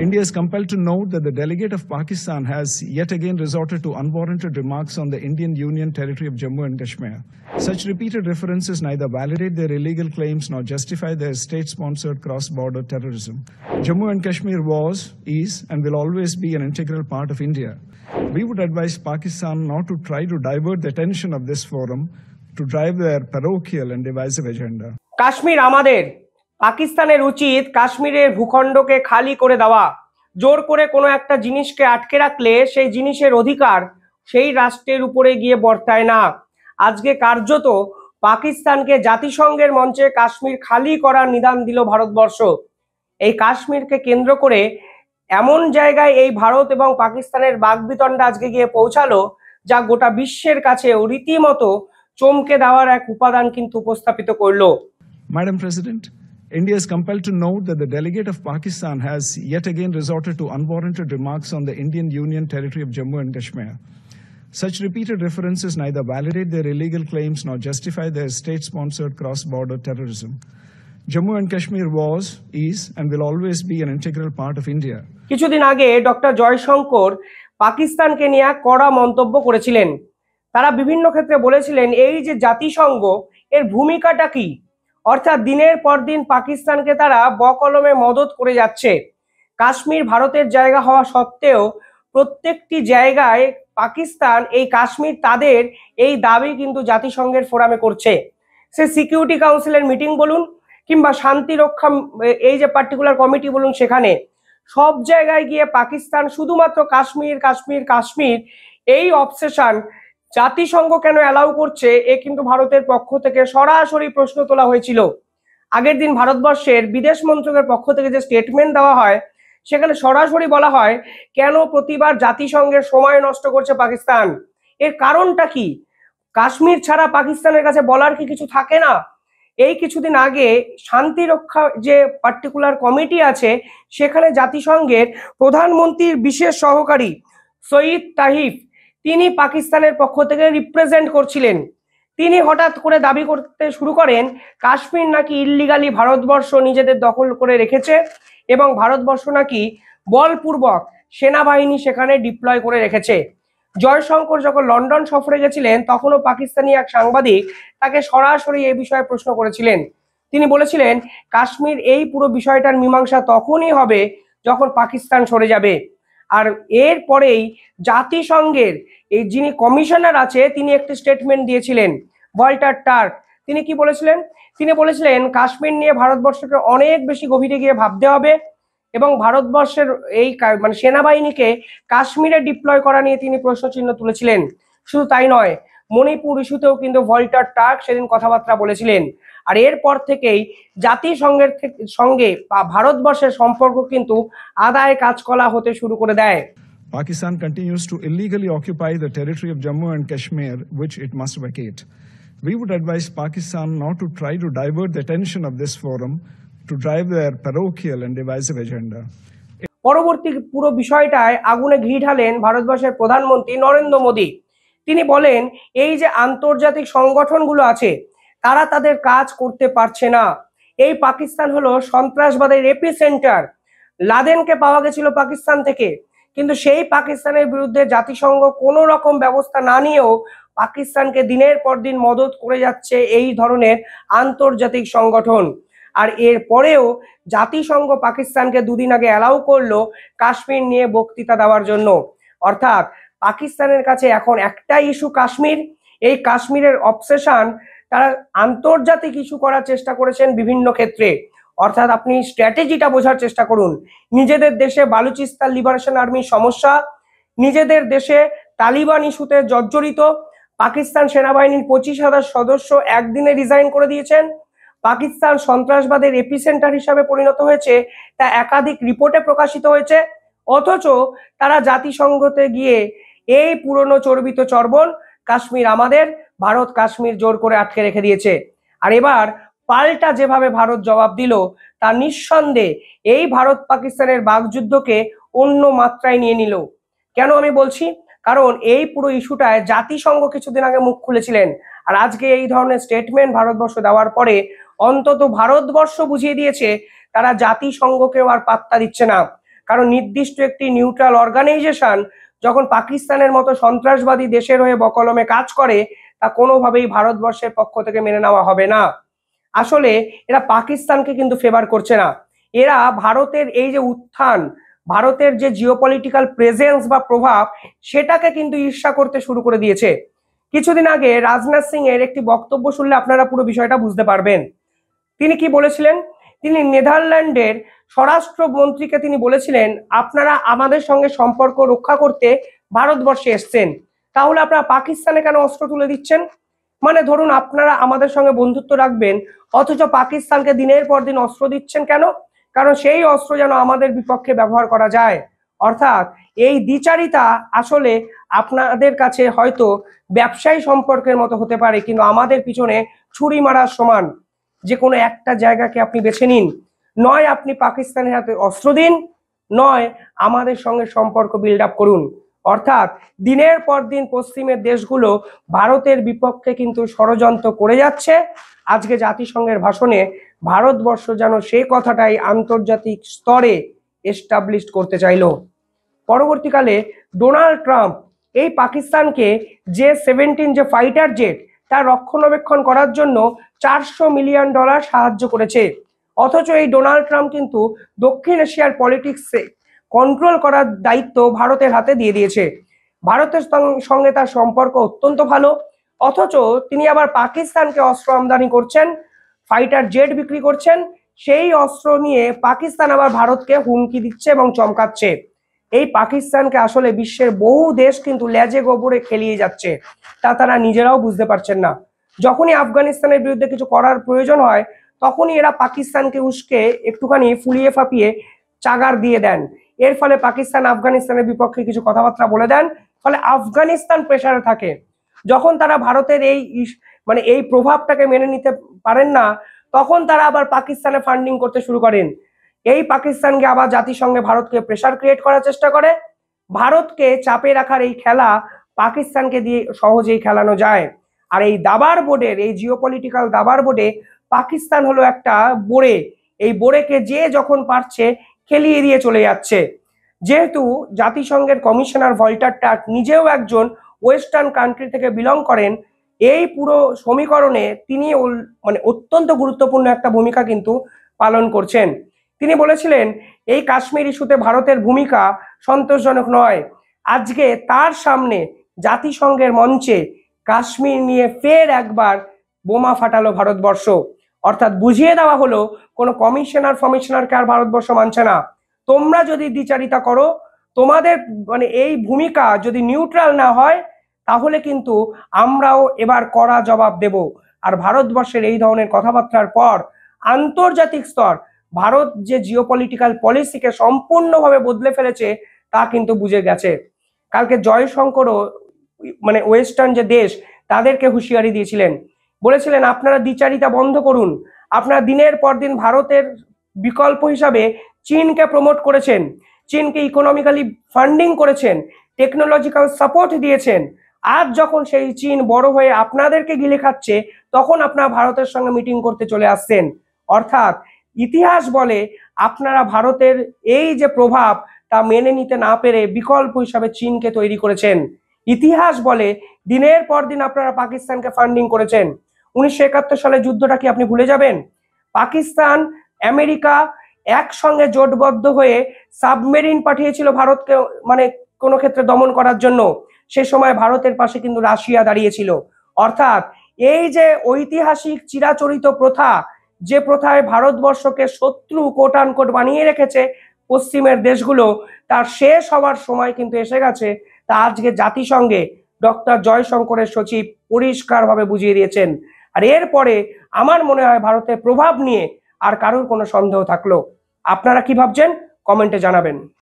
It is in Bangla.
India is compelled to note that the delegate of Pakistan has yet again resorted to unwarranted remarks on the Indian Union territory of Jammu and Kashmir. Such repeated references neither validate their illegal claims nor justify their state-sponsored cross-border terrorism. Jammu and Kashmir was, is, and will always be an integral part of India. We would advise Pakistan not to try to divert the attention of this forum to drive their parochial and divisive agenda. Kashmir আমাদের, পাকিস্তানের উচিত কাশ্মীরের ভূখণ্ডকে খালি করে দেওয়া। জোর করে কোনো একটা জিনিসকে আটকে রাখলে সেই জিনিসের অধিকার সেই রাষ্ট্রের উপরে গিয়ে বর্তায় না। আজকে কার্যত পাকিস্তানকে জাতিসংঘের মঞ্চে কাশ্মীর খালি করার নিদান দিল ভারতবর্ষ। এই কাশ্মীরকে কেন্দ্র করে এমন জায়গায় এই ভারত এবং পাকিস্তানের বাকবিতণ্ডা আজকে গিয়ে পৌঁছালো, যা গোটা বিশ্বের কাছেও রীতিমতো চমকে দেওয়ার এক উপাদান কিন্তু উপস্থাপিত করলো। Madam President, India is compelled to note that the delegate of Pakistan has yet again resorted to unwarranted remarks on the Indian Union territory of Jammu and Kashmir. Such repeated references neither validate their illegal claims nor justify their state-sponsored cross-border terrorism. Jammu and Kashmir was, is, and will always be an integral part of India. কিছুদিন আগে ডক্টর জয়শঙ্কর পাকিস্তানকে নিয়ে কড়া মন্তব্য করেছিলেন। তারা বিভিন্ন ক্ষেত্রে বলেছিলেন এই যে জাতিসংঘ এর ভূমিকাটা কি, অর্থাৎ দিনের পর দিন পাকিস্তানকে তারা বকলমে মদত করে যাচ্ছে। কাশ্মীর ভারতের জায়গা হওয়া সত্ত্বেও প্রত্যেকটি জায়গায় পাকিস্তান এই কাশ্মীর তাদের এই দাবি কিন্তু জাতিসংঘের ফোরামে করছে। সে সিকিউরিটি কাউন্সিলের মিটিং বলুন কিংবা শান্তি রক্ষা এই যে পার্টিকুলার কমিটি বলুন, সেখানে সব জায়গায় গিয়ে পাকিস্তান শুধুমাত্র কাশ্মীর কাশ্মীর কাশ্মীর এই অবসেশন জাতিসংঘ কেন অ্যালাউ করছে, এ কিন্তু ভারতের পক্ষ থেকে সরাসরি প্রশ্ন তোলা হয়েছিল। আগের দিন ভারতবর্ষের বিদেশ মন্ত্রকের পক্ষ থেকে যে স্টেটমেন্ট দেওয়া হয় সেখানে সরাসরি বলা হয় কেন প্রতিবার জাতিসংঘের সময় নষ্ট করছে পাকিস্তান, এর কারণটা কি? কাশ্মীর ছাড়া পাকিস্তানের কাছে বলার কি কিছু থাকে না? এই কিছুদিন আগে শান্তি রক্ষা যে পার্টিকুলার কমিটি আছে সেখানে জাতিসংঘের প্রধানমন্ত্রীর বিশেষ সহকারী সঈদ তাহিফ তিনি পাকিস্তানের পক্ষ থেকে রিপ্রেজেন্ট করছিলেন। তিনি হঠাৎ করে দাবি করতে শুরু করেন কাশ্মীর নাকি ইল্লিগালি ভারতবর্ষ নিজেদের দখল করে রেখেছে এবং ভারতবর্ষ নাকি বলপূর্বক সেনাবাহিনী সেখানে ডিপ্লয় করে রেখেছে। জয়শঙ্কর যখন লন্ডন সফরে গেছিলেন তখনও পাকিস্তানি এক সাংবাদিক তাকে সরাসরি এই বিষয়ে প্রশ্ন করেছিলেন। তিনি বলেছিলেন কাশ্মীর এই পুরো বিষয়টার মীমাংসা তখনই হবে যখন পাকিস্তান সরে যাবে। আর এরপরেই জাতিসংঘের এই যিনি কমিশনার আছে তিনি একটি স্টেটমেন্ট দিয়েছিলেন, ভল্টার টার্ক। তিনি কি বলেছিলেন? তিনি বলেছিলেন কাশ্মীর নিয়ে ভারতবর্ষকে অনেক বেশি গভীরে গিয়ে ভাবতে হবে এবং ভারতবর্ষের এই মানে সেনাবাহিনীকে কাশ্মীরে ডিপ্লয় করা নিয়ে তিনি প্রশ্নচিহ্ন তুলেছিলেন। শুধু তাই নয়, মণিপুর ইস্যুতেও কিন্তু ভল্টার টার্ক সেদিন কথাবার্তা বলেছিলেন। আর এরপর থেকেই জাতিসংঘের সঙ্গে ভারতবর্ষের সম্পর্ক কিন্তু আদায় কাজকলা হতে শুরু করে দেয়। Pakistan continues to illegally occupy the territory of Jammu and Kashmir, which it must vacate. We would advise Pakistan not to try to divert the attention of this forum to drive their parochial and divisive agenda. পরবর্তী পুরো বিষয়টায় আগুনে ঘি ঢালেন ভারতবর্ষের প্রধানমন্ত্রী নরেন্দ্র মোদী। তিনি বলেন এই যে আন্তর্জাতিক সংগঠনগুলো আছে তারা তাদের কাজ করতে পারছে না। এই পাকিস্তান হলো সন্ত্রাসবাদের এপিসেন্টার। লাদেনকে পাওয়া গেছিল পাকিস্তান থেকে, কিন্তু সেই পাকিস্তানের বিরুদ্ধে জাতিসংঘ কোনো রকম ব্যবস্থা না নিয়েও পাকিস্তানকে দিনের পর দিন মদত করে যাচ্ছে এই ধরনের আন্তর্জাতিক সংগঠন। আর এর পরেও জাতিসংঘ পাকিস্তানকে দুদিন আগে অ্যালাউ করলো কাশ্মীর নিয়ে বক্তৃতা দেওয়ার জন্য। অর্থাৎ পাকিস্তানের কাছে এখন একটাই ইস্যু কাশ্মীর। এই কাশ্মীরের অবসেশন তারা আন্তর্জাতিক ইস্যু করার চেষ্টা করেছেন বিভিন্ন ক্ষেত্রে। অর্থাৎ আপনি স্ট্র্যাটেজিটা বোঝার চেষ্টা করুন। নিজেদের দেশে বালুচিস্তান লিবারেশন আর্মির সমস্যা, নিজেদের দেশে তালিবান ইস্যুতে জর্জরিত, পাকিস্তান সেনাবাহিনীর 25,000 সদস্য একদিনে রিজাইন করে দিয়েছেন, পাকিস্তান সন্ত্রাসবাদের এপিসেন্টার হিসাবে পরিণত হয়েছে, তা একাধিক রিপোর্টে প্রকাশিত হয়েছে। অথচ তারা জাতিসংঘতে গিয়ে এই পুরনো চর্বিত চর্বণ কাশ্মীর আমাদের, ভারত কাশ্মীর জোর করে আটকে রেখে দিয়েছে। আর এবার পাল্টা যেভাবে ভারত জবাব দিল তা নিঃসন্দেহে এই ভারত পাকিস্তানের বাকযুদ্ধকে অন্য মাত্রায় নিয়ে নিল। কেন আমি বলছি? কারণ এই পুরো ইস্যুটায় জাতিসংঘ কিছুদিন আগে মুখ খুলেছিলেন, আর আজকে এই ধরনের স্টেটমেন্ট ভারতবর্ষ দেওয়ার পরে অন্তত ভারতবর্ষ বুঝিয়ে দিয়েছে তারা জাতিসংঘকেও আর পাত্তা দিচ্ছে না। কারণ নির্দিষ্ট একটি নিউট্রাল অর্গানাইজেশন যখন পাকিস্তানের মতো সন্ত্রাসবাদী দেশের হয়ে বকলমে কাজ করে, তা কোনোভাবেই ভারতবর্ষের পক্ষ থেকে মেনে নেওয়া হবে না। আসলে এরা পাকিস্তানকে কিন্তু ফেভার করছে না, এরা ভারতের এই যে উত্থান, ভারতের যে জিওপলিটিক্যাল প্রেজেন্স বা প্রভাব, সেটাকে কিন্তু ঈর্ষা করতে শুরু করে দিয়েছে। কিছুদিন আগে রাজনাথ সিং এর একটি বক্তব্য শুনলে আপনারা পুরো বিষয়টা বুঝতে পারবেন। তিনি কি বলেছিলেন? তিনি নেদারল্যান্ডের স্বরাষ্ট্রমন্ত্রীকে তিনি বলেছিলেন, আপনারা আমাদের সঙ্গে সম্পর্ক রক্ষা করতে ভারতবর্ষে এসছেন, তাহলে আপনারা পাকিস্তানে কেন অস্ত্র তুলে দিচ্ছেন? মানে ধরুন আপনারা আমাদের সঙ্গে বন্ধুত্ব রাখবেন, অথচ পাকিস্তানকে দিনের পর দিন অস্ত্র দিচ্ছেন কেন? কারণ সেই অস্ত্র যেন আমাদের বিপক্ষে ব্যবহার করা যায়। অর্থাৎ এই দ্বিচারিতা আসলে আপনাদের কাছে হয়তো ব্যবসায়ী সম্পর্কের মতো হতে পারে, কিন্তু আমাদের পিছনে ছুরি মারার সমান। যে কোনো একটা জায়গাকে আপনি বেছে নিন, নয় আপনি পাকিস্তানের হাতে অস্ত্র দিন, নয় আমাদের সঙ্গে সম্পর্ক বিল্ড আপ করুন। অর্থাৎ দিনের পর দিন পশ্চিমের দেশগুলো ভারতের বিপক্ষে কিন্তু ষড়যন্ত্র করে যাচ্ছে। আজকে জাতিসংঘের ভাষণে ভারতবর্ষ যেন সেই কথাটাই আন্তর্জাতিক স্তরে এস্টাবলিশ করতে চাইল। পরবর্তীকালে ডোনাল্ড ট্রাম্প এই পাকিস্তানকে J-17 যে ফাইটার জেট, তার রক্ষণাবেক্ষণ করার জন্য $400 মিলিয়ন সাহায্য করেছে। অথচ এই ডোনাল্ড ট্রাম্প কিন্তু দক্ষিণ এশিয়ার পলিটিক্সে কন্ট্রোল করার দায়িত্ব ভারতের হাতে দিয়ে দিয়েছে। ভারতের সঙ্গে তার সম্পর্ক অত্যন্ত ভালো, অথচ তিনি আবার পাকিস্তানকে অস্ত্র আমদানি করছেন, ফাইটার জেট বিক্রি করছেন। সেই অস্ত্র নিয়ে পাকিস্তান আবার ভারতকে হুমকি দিচ্ছে এবং চমকাচ্ছে। এই পাকিস্তানকে আসলে বিশ্বের বহু দেশ কিন্তু লেজে গোবরে খেলিয়ে যাচ্ছে, তা তারা নিজেরাও বুঝতে পারছেন না। যখনই আফগানিস্তানের বিরুদ্ধে কিছু করার প্রয়োজন হয়, তখনই এরা পাকিস্তানকে উস্কে একটুখানি ফুলিয়ে ফাঁপিয়ে চাগার দিয়ে দেন। এর ফলে পাকিস্তান আফগানিস্তানের বিপক্ষে কিছু কথাবার্তা বলে দেন, ফলে আফগানিস্তান প্রেসারে থাকে। যখন তারা ভারতের এই প্রভাবটাকে মেনে নিতে পারেন না, তখন তারা আবার পাকিস্তানে ফান্ডিং করতে শুরু করেন। এই পাকিস্তানকে আবার জাতিসংঘে ভারতকে প্রেসার ক্রিয়েট করার চেষ্টা করে। ভারতকে চাপে রাখার এই খেলা পাকিস্তানকে দিয়ে সহজেই খেলানো যায়। আর এই দাবার বোর্ডের, এই জিওপলিটিক্যাল দাবার বোর্ডে পাকিস্তান হলো একটা বোড়ে। এই বোড়েকে যে যখন পারছে খেলিয়ে দিয়ে চলে যাচ্ছে। যেহেতু জাতিসংঘের কমিশনার ভল্টার টার্ক নিজেও একজন ওয়েস্টার্ন কান্ট্রি থেকে বিলং করেন, এই পুরো সমীকরণে তিনি অত্যন্ত গুরুত্বপূর্ণ একটা ভূমিকা কিন্তু পালন করছেন। তিনি বলেছিলেন, এই কাশ্মীর ইস্যুতে ভারতের ভূমিকা সন্তোষজনক নয়। আজকে তার সামনে জাতিসংঘের মঞ্চে কাশ্মীর নিয়ে ফের একবার বোমা ফাটালো ভারতবর্ষ। অর্থাৎ বুঝিয়ে দেওয়া হলো, কোনো কমিশনারকে আর ভারতবর্ষ মানছে না। তোমরা যদি দ্বিচারিতা করো, তোমাদের এই ভূমিকা যদি নিউট্রাল না হয়, তাহলে কিন্তু আমরাও এবার কড়া জবাব দেব। আর ভারতবর্ষের এই ধরনের কথাবার্তার পর আন্তর্জাতিক স্তর ভারত যে জিওপলিটিক্যাল পলিসিকে সম্পূর্ণভাবে বদলে ফেলেছে তা কিন্তু বুঝে গেছে। কালকে জয়শঙ্করও ওয়েস্টার্ন যে দেশ, তাদেরকে হুঁশিয়ারি দিয়েছিলেন, বলেছিলেন আপনারা দ্বিচারিতা বন্ধ করুন। আপনারা দিনের পর দিন ভারতের বিকল্প হিসাবে চীনকে প্রমোট করেছেন, চীনকে ইকোনমিক্যালি ফান্ডিং করেছেন, টেকনোলজিক্যাল সাপোর্ট দিয়েছেন। আজ যখন সেই চীন বড় হয়ে আপনাদেরকে গিলে খাচ্ছে, তখন আপনারা ভারতের সঙ্গে মিটিং করতে চলে আসছেন। অর্থাৎ ইতিহাস বলে আপনারা ভারতের এই যে প্রভাব, তা মেনে নিতে না পেরে বিকল্প হিসাবে চীনকে তৈরি করেছেন। ইতিহাস বলে দিনের পর দিন আপনারা পাকিস্তানকে ফান্ডিং করেছেন। 1971 সালে যুদ্ধটা কি আপনি ভুলে যাবেন? পাকিস্তান, আমেরিকা একসঙ্গে জোটবদ্ধ হয়ে সাবমেরিন পাঠিয়েছিল ভারতকে কোনো ক্ষেত্রে দমন করার জন্য। সে সময় ভারতের পাশে কিন্তু রাশিয়া দাঁড়িয়েছিল। অর্থাৎ এই যে ঐতিহাসিক চিরাচরিত প্রথা, যে প্রথায় ভারতবর্ষকে শত্রু কোট আনকোট বানিয়ে রেখেছে পশ্চিমের দেশগুলো, তার শেষ হওয়ার সময় কিন্তু এসে গেছে। তা আজকে জাতিসংঘে ডক্টর জয়শঙ্করের সচিব পরিষ্কারভাবে বুঝিয়ে দিয়েছেন। আর এরপরে আমার মনে হয় ভারতের প্রভাব নিয়ে আর কারোর কোনো সন্দেহ থাকলো। আপনারা কি ভাবছেন? কমেন্টে জানাবেন।